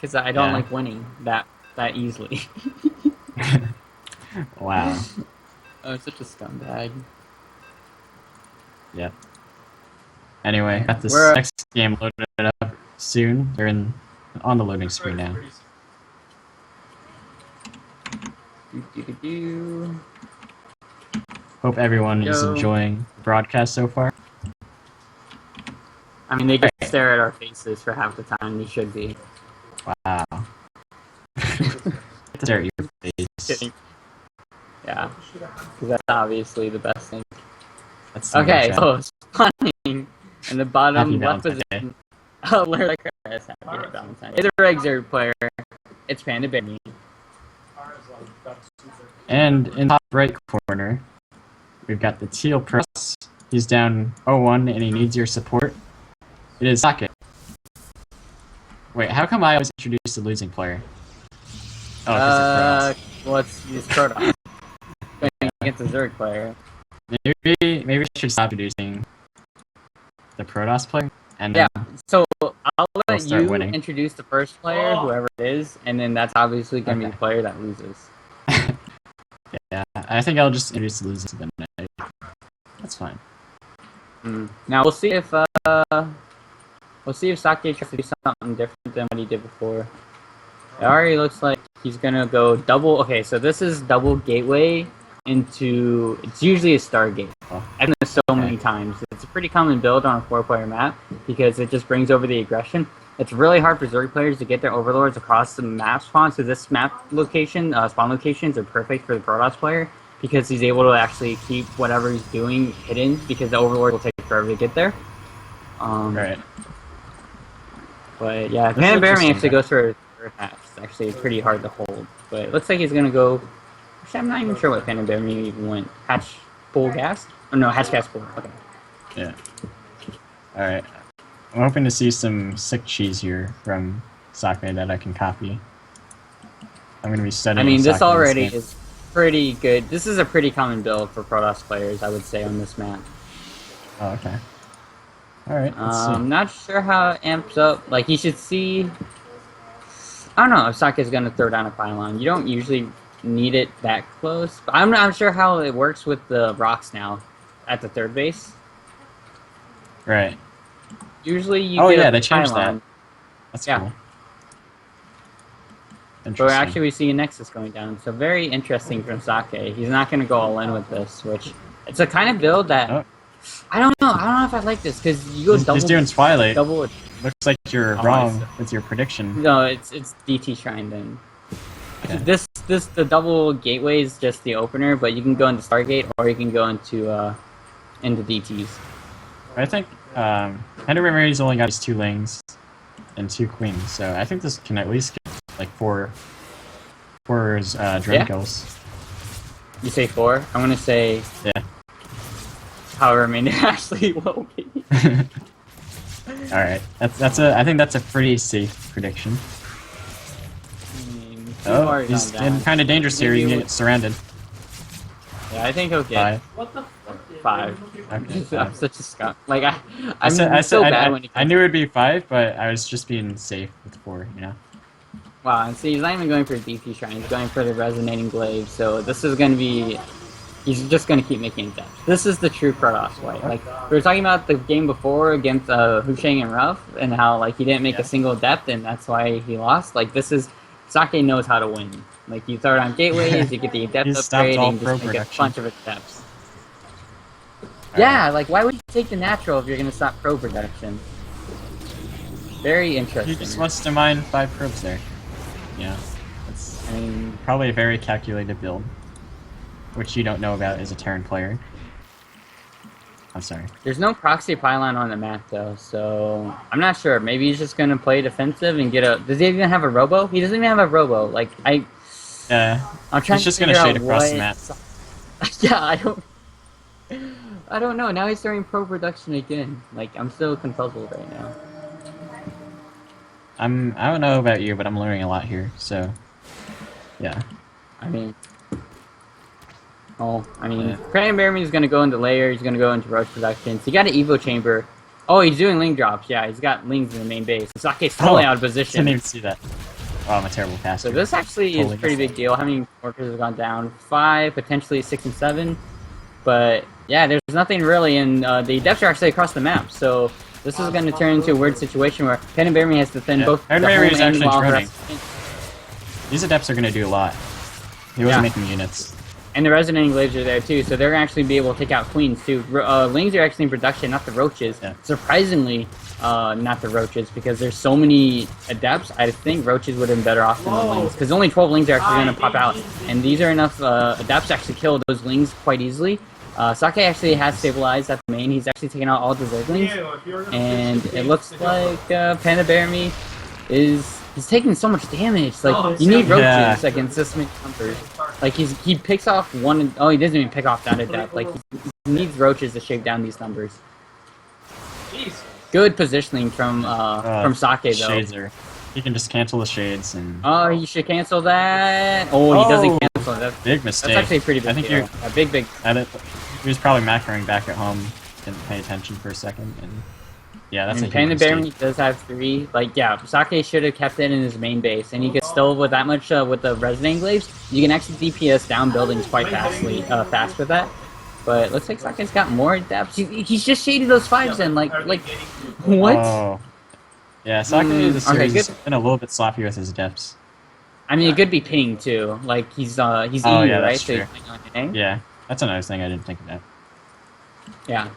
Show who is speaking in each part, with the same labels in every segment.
Speaker 1: because I don't like winning that easily.
Speaker 2: Wow.
Speaker 1: Oh, such a scumbag.
Speaker 2: Yep. Anyway, got this
Speaker 1: We're
Speaker 2: next game loaded up soon. They're on the loading screen now. Hope everyone is enjoying the broadcast so far.
Speaker 1: I mean, they just stare at our faces for half the time. They should be.
Speaker 2: Wow. Stare at your face.
Speaker 1: Yeah, because that's obviously the best thing.
Speaker 2: That's
Speaker 1: okay, so spawning in the bottom left position. Oh, Larry Chris, happy Valentine. It's a Exert player. It's Panda Baby.
Speaker 2: And in the top right corner, we've got the Teal Press. He's down 0-1 and he needs your support. It is Socket. Wait, how come I always introduce the losing player? Oh,
Speaker 1: well, it's Protoss. Against the Zerg player.
Speaker 2: Maybe we should stop introducing the Protoss player. And
Speaker 1: yeah, so I'll let you
Speaker 2: winning.
Speaker 1: introduce the first player, whoever it is, and then that's obviously going to be the player that loses.
Speaker 2: Yeah, I think I'll just introduce the losers then. That's fine.
Speaker 1: Now we'll see if Sake tries to do something different than what he did before. It already looks like he's gonna go double. Okay, so this is double gateway into. It's usually a Stargate. I've done this so many times. It's a pretty common build on a 4-player map because it just brings over the aggression. It's really hard for Zerg players to get their overlords across the map spawn. So this map location, spawn locations are perfect for the Protoss player because he's able to actually keep whatever he's doing hidden because the overlord will take forever to get there.
Speaker 2: Right.
Speaker 1: But yeah, Panda Bearman actually goes for hatch. It's actually pretty hard to hold. But it looks like he's gonna go. Actually, I'm not even sure what Panda Bearman even went. Hatch full gas? Oh no, hatch gas full. Okay.
Speaker 2: Yeah. All right. I'm hoping to see some sick cheese here from Sake that I can copy. I'm gonna be studying.
Speaker 1: I mean, this
Speaker 2: Sake
Speaker 1: already is pretty good. This is a pretty common build for Protoss players, I would say, on this map.
Speaker 2: Oh, okay. Alright, let's see.
Speaker 1: I'm not sure how it amps up. Like, you should see... I don't know if Sake's gonna throw down a pylon. You don't usually need it that close. But I'm not sure how it works with the rocks now at the third base.
Speaker 2: Right.
Speaker 1: Usually you get
Speaker 2: they changed
Speaker 1: pylon.
Speaker 2: that. That's cool.
Speaker 1: But actually we see a Nexus going down. So very interesting from Sake. He's not gonna go all in with this, which... It's a kind of build that...
Speaker 2: Oh.
Speaker 1: I don't know if I like this, because you go double...
Speaker 2: He's doing Twilight.
Speaker 1: Double...
Speaker 2: Looks like you're wrong with your prediction.
Speaker 1: No, it's DT Shrine then. Okay. The double gateway is just the opener, but you can go into Stargate, or you can go into DTs.
Speaker 2: I think Henry Memory's only got these 2 lanes and 2 queens, so I think this can at least get like 4 drone kills.
Speaker 1: You say 4? I'm gonna say...
Speaker 2: Yeah.
Speaker 1: However many actually will be.
Speaker 2: Alright, I think that's a pretty safe prediction. He's getting kind of dangerous here. You can get surrounded.
Speaker 1: Yeah, I think he'll get 5.
Speaker 2: Okay.
Speaker 1: I'm such a scum. Like I
Speaker 2: knew it'd be 5, but I was just being safe with 4. You know.
Speaker 1: Wow, and see, he's not even going for DP Shrine. He's going for the Resonating Glaive. So this is gonna be. He's just gonna keep making depth. This is the true Protoss fight. Like we were talking about the game before against Husheng and Ruff, and how like he didn't make a single depth, and that's why he lost. Like this is Sake knows how to win. Like you throw it on gateways, you get the depth upgrade, and you just make a bunch of depths. Yeah, like why would you take the natural if you're gonna stop probe production? Very interesting.
Speaker 2: He just wants to mine 5 probes there. Yeah, it's probably a very calculated build. Which you don't know about as a Terran player. I'm sorry.
Speaker 1: There's no proxy pylon on the map though, so I'm not sure. Maybe he's just gonna play defensive and get a. Does he even have a robo? He doesn't even have a robo. Like I'm trying. He's
Speaker 2: just gonna shade across the map.
Speaker 1: Yeah, I don't know. Now he's starting pro production again. Like I'm still confuzzled right now.
Speaker 2: I don't know about you, but I'm learning a lot here. So, yeah.
Speaker 1: Panda Bearman is going to go into layer, he's going to go into rush production. So he got an Evo chamber. Oh, he's doing ling drops. Yeah, he's got lings in the main base. Sake's totally out of position.
Speaker 2: Didn't even see that. Oh, I'm a terrible passer.
Speaker 1: So this actually is a pretty big deal. How many workers have gone down? 5, potentially 6 and 7. But yeah, there's nothing really, and the depths are actually across the map. So this is going to turn into a weird situation where Pen and Bearme has to defend both the home
Speaker 2: is
Speaker 1: and
Speaker 2: actually
Speaker 1: wild
Speaker 2: droning.
Speaker 1: rest.
Speaker 2: These adepts are going to do a lot. He wasn't making units.
Speaker 1: And the Resident Englades are there too, so they're going to actually be able to take out queens too. Lings are actually in production, not the roaches.
Speaker 2: Yeah.
Speaker 1: Surprisingly, not the roaches, because there's so many adepts. I think roaches would have been better off than the lings, because only 12 lings are actually going to pop out, and these are enough adepts to actually kill those lings quite easily. Sake actually has stabilized at the main. He's actually taken out all the zerglings, and it looks like Panda Bearme he's taking so much damage. Like you need roaches against this many numbers. Like he picks off one. Oh, he doesn't even pick off that adept. Like he needs roaches to shake down these numbers. Good positioning from Sake though.
Speaker 2: Shades are. He can just cancel the shades and.
Speaker 1: Oh, he should cancel that. Oh, he doesn't cancel that.
Speaker 2: Big mistake.
Speaker 1: That's actually a pretty big.
Speaker 2: I think
Speaker 1: deal. A big.
Speaker 2: He was probably macroing back at home. Didn't pay attention for a second, and yeah, that's a huge
Speaker 1: Panda Bearme
Speaker 2: mistake.
Speaker 1: does have 3. Like, yeah, Sake should have kept it in his main base, and he could still, with that much, with the Resident Englades, you can actually DPS down buildings quite fast with that. But it looks like Sake's got more depth. He's just shaded those 5s in, like, what?
Speaker 2: Oh. Yeah, Sake this series has been a little bit sloppy with his depths.
Speaker 1: I mean, it could be ping, too. Like, he's EU,
Speaker 2: yeah,
Speaker 1: right?
Speaker 2: True.
Speaker 1: So he's
Speaker 2: yeah, that's another thing I didn't think of that.
Speaker 1: Yeah.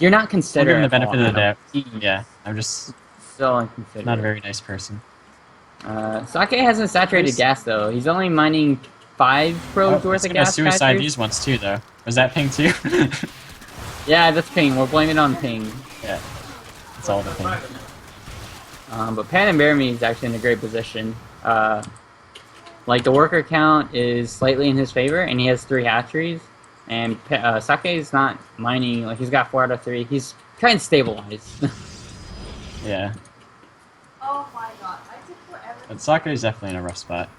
Speaker 1: You're not considered.
Speaker 2: Give him the benefit of the doubt. Yeah, I'm just
Speaker 1: so inconsiderate.
Speaker 2: not a very nice person.
Speaker 1: Sake hasn't saturated gas though. He's only mining 5 probes worth of gas.
Speaker 2: He's gonna suicide these ones too, though. Was that ping too?
Speaker 1: Yeah, that's ping. We're blaming it on ping.
Speaker 2: Yeah, it's all the ping.
Speaker 1: But Pan and Bearme is actually in a great position. Like the worker count is slightly in his favor, and he has 3 hatcheries. And Sake is not mining, like he's got 4 out of 3. He's kind of stabilized.
Speaker 2: Yeah.
Speaker 3: Oh my god, I took forever.
Speaker 2: But Sake is definitely in a rough spot.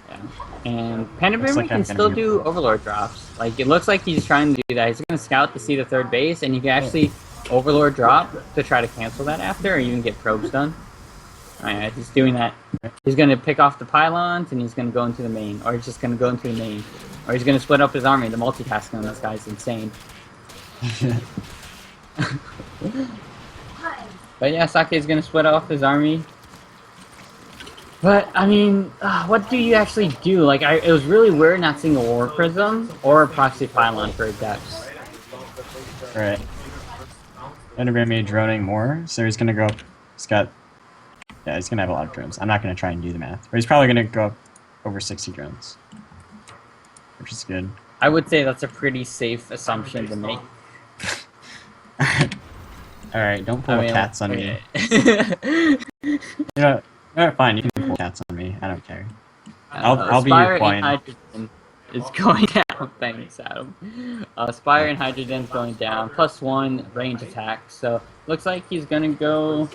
Speaker 1: Yeah. And Panda
Speaker 2: Looks
Speaker 1: Bearme
Speaker 2: like
Speaker 1: can
Speaker 2: I'm
Speaker 1: still
Speaker 2: gonna
Speaker 1: do Overlord drops. Like it looks like he's trying to do that. He's going to scout to see the 3rd base, and he can actually Overlord drop to try to cancel that after, or even get probes done. Alright, he's doing that. He's going to pick off the pylons, and he's going to go into the main, or he's just going to go into the main. Or he's going to split up his army. The multitasking on this guy is insane. But yeah, Sake is going to split off his army. But, I mean, what do you actually do? Like, it was really weird not seeing a War Prism or a Proxy Pylon for adepts.
Speaker 2: Right. Bearme droning more, so he's gonna go up. He's got. Yeah, he's gonna have a lot of drones. I'm not gonna try and do the math, but he's probably gonna go up over 60 drones, which is good.
Speaker 1: I would say that's a pretty safe assumption to make.
Speaker 2: Alright, don't pull cats on me.
Speaker 1: Okay.
Speaker 2: You know, fine, you can pull cats on me. I don't care. I'll be your client.
Speaker 1: Hydrogen is going down. Thanks, Adam. Spire and Hydrogen is going down. +1 range attack. So looks like he's gonna go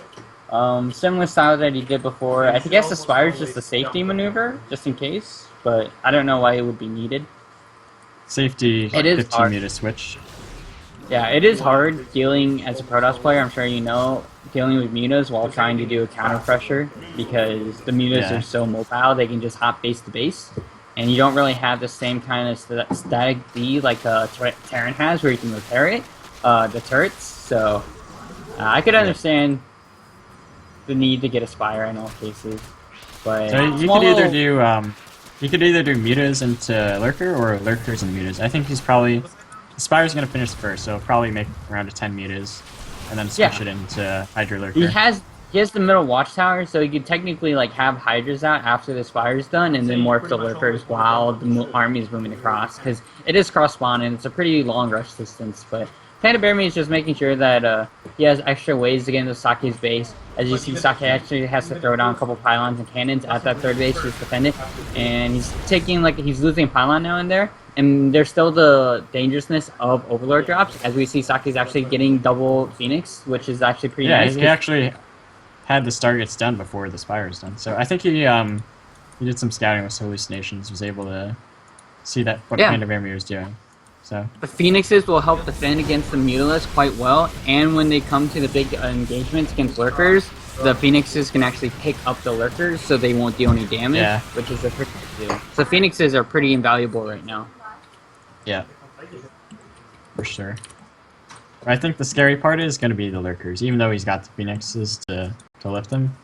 Speaker 1: similar style that he did before. I guess the Spire is just a safety maneuver, just in case. But I don't know why it would be needed.
Speaker 2: Safety.
Speaker 1: It is
Speaker 2: 15
Speaker 1: hard.
Speaker 2: meter switch.
Speaker 1: Yeah, it is hard dealing as a Protoss player. I'm sure you know, dealing with mutas while trying to do a counter pressure, because the mutas are so mobile, they can just hop base to base, and you don't really have the same kind of static D like Terran has, where you can repair it, the turrets. So I could understand the need to get a Spire in all cases, but
Speaker 2: so you could either do mutas into lurker or lurkers and mutas. I think he's probably. Spire's gonna finish first, so he'll probably make around 10 mutas, and then switch it into Hydra Lurker.
Speaker 1: He has the middle watchtower, so he could technically like have Hydras out after the Spire's done, and then morph the Lurkers while the army's moving across, because it is cross spawn and it's a pretty long rush distance. But Panda Bearme is just making sure that he has extra ways to get into Sake's base. As you see, Sake actually has to throw down a couple pylons and cannons at that 3rd base to defend it, and he's taking he's losing a pylon now and there. And there's still the dangerousness of Overlord drops, as we see Sake's actually getting double Phoenix, which is actually pretty nice.
Speaker 2: Yeah, he actually had the Stargates done before the Spire's done. So I think he did some scouting with hallucinations, was able to see that what Panda Bearme was doing. So
Speaker 1: the Phoenixes will help defend against the Mutalisks quite well, and when they come to the big engagements against Lurkers, the Phoenixes can actually pick up the lurkers so they won't deal any damage,
Speaker 2: Yeah.
Speaker 1: which is a pretty good deal. So Phoenixes are pretty invaluable right now.
Speaker 2: Yeah. For sure. I think the scary part is going to be the lurkers, even though he's got the Phoenixes to lift him.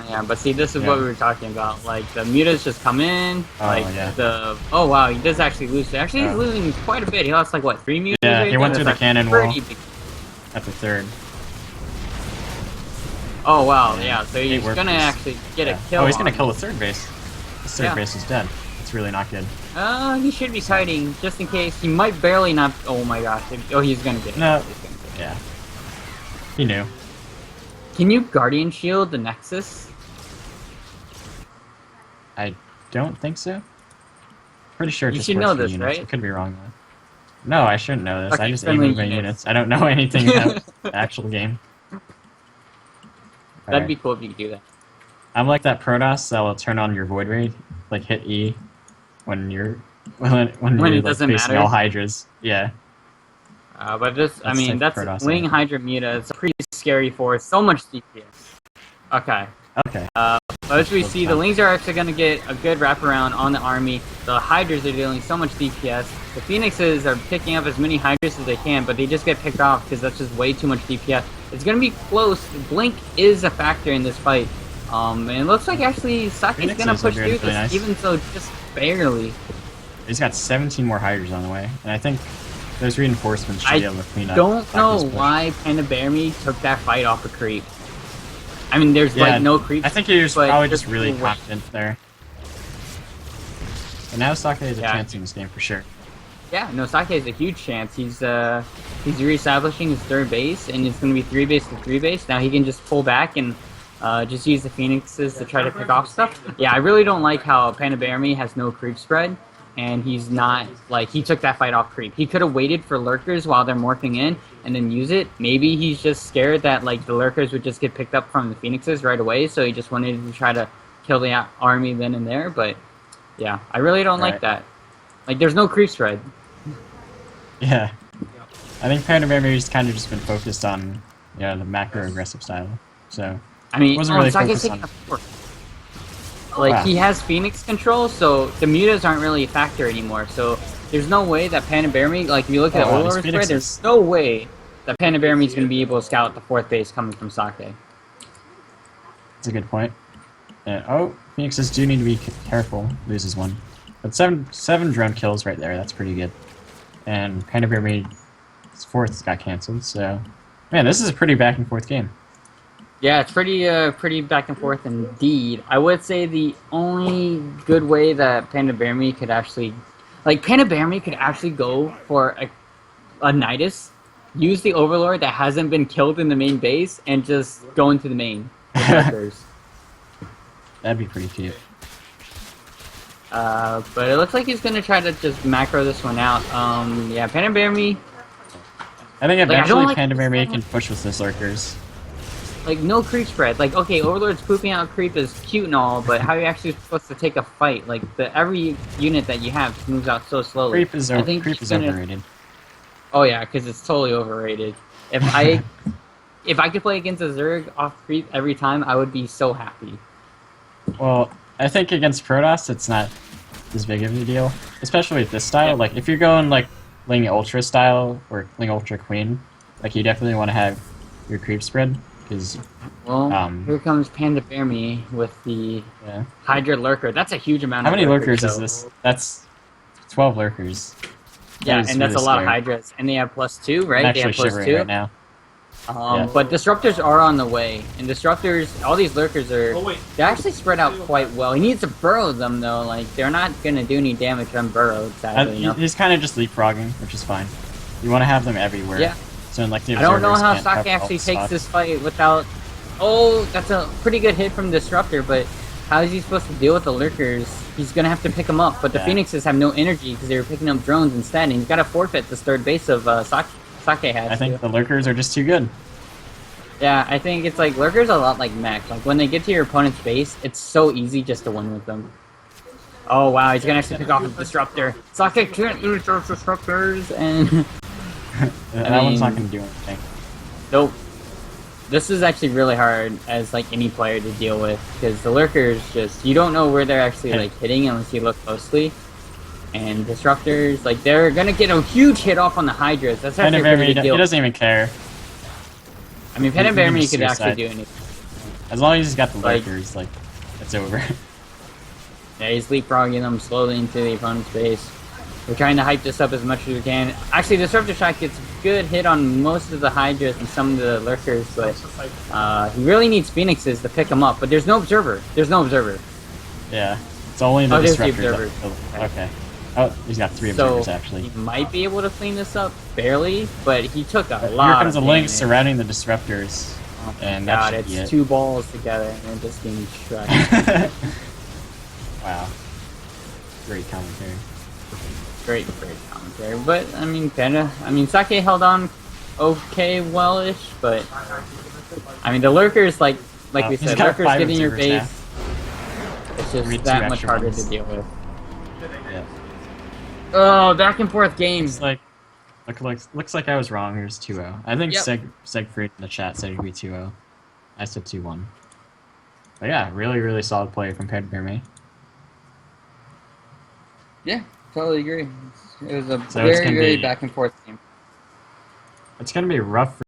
Speaker 1: Yeah, but see, this is what we were talking about. Like, the mutas just come in, oh wow, he does actually lose. Actually, he's losing quite a bit. He lost, like, what, 3 mutas?
Speaker 2: Yeah,
Speaker 1: right
Speaker 2: he went
Speaker 1: there?
Speaker 2: through the cannon wall
Speaker 1: Pretty big.
Speaker 2: at the 3rd.
Speaker 1: Oh wow, yeah, so he's gonna actually get a kill.
Speaker 2: Oh, he's gonna
Speaker 1: on
Speaker 2: kill
Speaker 1: him.
Speaker 2: the 3rd base. The 3rd base is dead. It's really not good.
Speaker 1: He should be kiting, just in case. He might barely not... Oh my gosh. Oh, he's gonna get it.
Speaker 2: No.
Speaker 1: He's gonna get it.
Speaker 2: Yeah. He knew.
Speaker 1: Can you Guardian Shield the Nexus?
Speaker 2: I don't think so. Pretty sure
Speaker 1: You
Speaker 2: it's
Speaker 1: should
Speaker 2: just
Speaker 1: know
Speaker 2: works for
Speaker 1: this,
Speaker 2: units.
Speaker 1: right?
Speaker 2: I could be wrong though. No, I shouldn't know this.
Speaker 1: Okay,
Speaker 2: I just
Speaker 1: friendly
Speaker 2: aim with my units. I don't know anything about the actual game.
Speaker 1: That'd be cool if you could do that.
Speaker 2: I'm like that Protoss that will turn on your Void Raid, like hit E when you're when
Speaker 1: it
Speaker 2: you're
Speaker 1: doesn't
Speaker 2: facing
Speaker 1: matter.
Speaker 2: all Hydras. Yeah.
Speaker 1: But this, I mean,
Speaker 2: type of
Speaker 1: that's
Speaker 2: Protoss,
Speaker 1: Wing
Speaker 2: yeah.
Speaker 1: Hydra Muta. It's a pretty scary force. So much DPS. Okay.
Speaker 2: Okay.
Speaker 1: As we see, the Lings are actually going to get a good wraparound on the army. The Hydras are dealing so much DPS. The Phoenixes are picking up as many Hydras as they can, but they just get picked off because that's just way too much DPS. It's going to be close. Blink is a factor in this fight. And it looks like actually Saki's going to push through this,
Speaker 2: nice.
Speaker 1: even so just barely.
Speaker 2: He's got 17 more Hydras on the way, and I think those reinforcements should be able to clean up.
Speaker 1: I don't know
Speaker 2: Saki's push.
Speaker 1: why Panda Bear Me took that fight off a creep. I mean, there's like no creep.
Speaker 2: I think he was
Speaker 1: but
Speaker 2: probably just
Speaker 1: there's
Speaker 2: really
Speaker 1: no way.
Speaker 2: confident there. But now Sake has a chance in this game for sure.
Speaker 1: Yeah, no, Sake has a huge chance. He's reestablishing his 3rd base, and it's going to be 3 base to 3 base. Now he can just pull back and just use the Phoenixes to try to pick off stuff. Yeah, I really don't like how Panda Bear Me has no creep spread, and he's not, like, he took that fight off creep. He could have waited for lurkers while they're morphing in and then use it. Maybe he's just scared that, like, the lurkers would just get picked up from the Phoenixes right away, so he just wanted to try to kill the army then and there, but yeah, I really don't like that. Like, there's no creep spread.
Speaker 2: Yeah. I think Panda Bear May's kind of just been focused on, the macro aggressive style. So,
Speaker 1: I mean,
Speaker 2: wasn't really
Speaker 1: Sake's
Speaker 2: focused
Speaker 1: taking
Speaker 2: on...
Speaker 1: a 4. Like, he has Phoenix control, so the mutas aren't really a factor anymore, so there's no way that Panda Bear Me, like, if you look at Overlord spread, there's no way that Panda Bear Me's going to be able to scout the 4th base coming from Sake.
Speaker 2: That's a good point. Oh, Phoenixes do need to be careful. Loses one. But seven drone kills right there. That's pretty good. And Panda Bear Me's 4th got cancelled, so... Man, this is a pretty back and forth game.
Speaker 1: Yeah, it's pretty back and forth indeed. I would say the only good way that Panda Bear Me could actually... Like, Panda Bear Me could actually go for a Nidus, use the Overlord that hasn't been killed in the main base, and just go into the main.
Speaker 2: That'd be pretty cute.
Speaker 1: But it looks like he's gonna try to just macro this one out. Yeah, Panda Bear Me...
Speaker 2: I think eventually
Speaker 1: like
Speaker 2: Panda Bear Me can push with his lurkers.
Speaker 1: Like, no creep spread. Like, okay, Overlord's pooping out creep is cute and all, but how are you actually supposed to take a fight? Like, every unit that you have just moves out so slowly.
Speaker 2: Creep is overrated.
Speaker 1: Oh yeah, because it's totally overrated. If I could play against a Zerg off creep every time, I would be so happy.
Speaker 2: Well, I think against Protoss, it's not as big of a deal. Especially with this style. Like, if you're going, like, Ling Ultra style, or Ling Ultra Queen, like, you definitely want to have your creep spread.
Speaker 1: Well, here comes Panda Bear Me with the Hydra Lurker. That's a huge amount
Speaker 2: How
Speaker 1: of
Speaker 2: many
Speaker 1: lurkers
Speaker 2: is this? That's 12 lurkers.
Speaker 1: Yeah, and that's a lot of Hydras. And they have +2, right?
Speaker 2: I'm
Speaker 1: they have
Speaker 2: actually shivering
Speaker 1: +2
Speaker 2: right now.
Speaker 1: But Disruptors are on the way. And Disruptors, all these lurkers are... They actually spread out quite well. He needs to burrow them, though. Like, they're not going to do any damage unburrowed, sadly.
Speaker 2: He's kind of just leapfrogging, which is fine. You want to have them everywhere.
Speaker 1: Yeah.
Speaker 2: So, like, the
Speaker 1: I don't know how
Speaker 2: observers
Speaker 1: Sake actually takes this fight without... Oh, that's a pretty good hit from Disruptor, but how is he supposed to deal with the lurkers? He's going to have to pick them up, but the Phoenixes have no energy because they were picking up drones instead, and he's got to forfeit this 3rd base of Sake has.
Speaker 2: I think the lurkers are just too good.
Speaker 1: Yeah, I think it's like, lurkers are a lot like mech. Like, when they get to your opponent's base, it's so easy just to win with them. Oh wow, he's going to actually pick off a Disruptor. Sake can't use those Disruptors, and...
Speaker 2: That one's not going to do anything.
Speaker 1: Nope. this is actually really hard as like any player to deal with because the lurkers just you don't know where they're actually like hitting unless you look closely. And disruptors, like they're gonna get a huge hit off on the Hydras. That's actually a pretty big deal.
Speaker 2: He doesn't even care.
Speaker 1: I mean, Pen and Bearman could actually do anything.
Speaker 2: As long as he's got the lurkers, like it's over.
Speaker 1: Yeah, he's leapfrogging them slowly into the opponent's base. We're trying to hype this up as much as we can. Actually, Disruptor Shot gets a good hit on most of the Hydras and some of the lurkers, but he really needs Phoenixes to pick him up. But there's no observer. There's no observer.
Speaker 2: Yeah, it's only the Disruptors.
Speaker 1: The observer.
Speaker 2: Okay. Oh, he's got 3 observers actually.
Speaker 1: He might be able to clean this up barely, but he took a lot.
Speaker 2: Here comes a link surrounding the Disruptors.
Speaker 1: Oh
Speaker 2: and
Speaker 1: God,
Speaker 2: that should
Speaker 1: it's 2 balls together and they're just getting shredded.
Speaker 2: Wow. Great commentary.
Speaker 1: Great commentary. But I mean, Sake held on okay, well-ish, but I mean, the lurkers, like we said, lurkers getting your base. Now. It's just that much harder to deal with.
Speaker 2: Yeah.
Speaker 1: Oh, back and forth games.
Speaker 2: Looks like I was wrong. Here's 2-0. I think Segfried in the chat said it'd be 2-0. I said 2-1. But yeah, really solid play from Bearman.
Speaker 1: Yeah, totally agree. It was a very back and forth game.
Speaker 2: It's gonna be rough for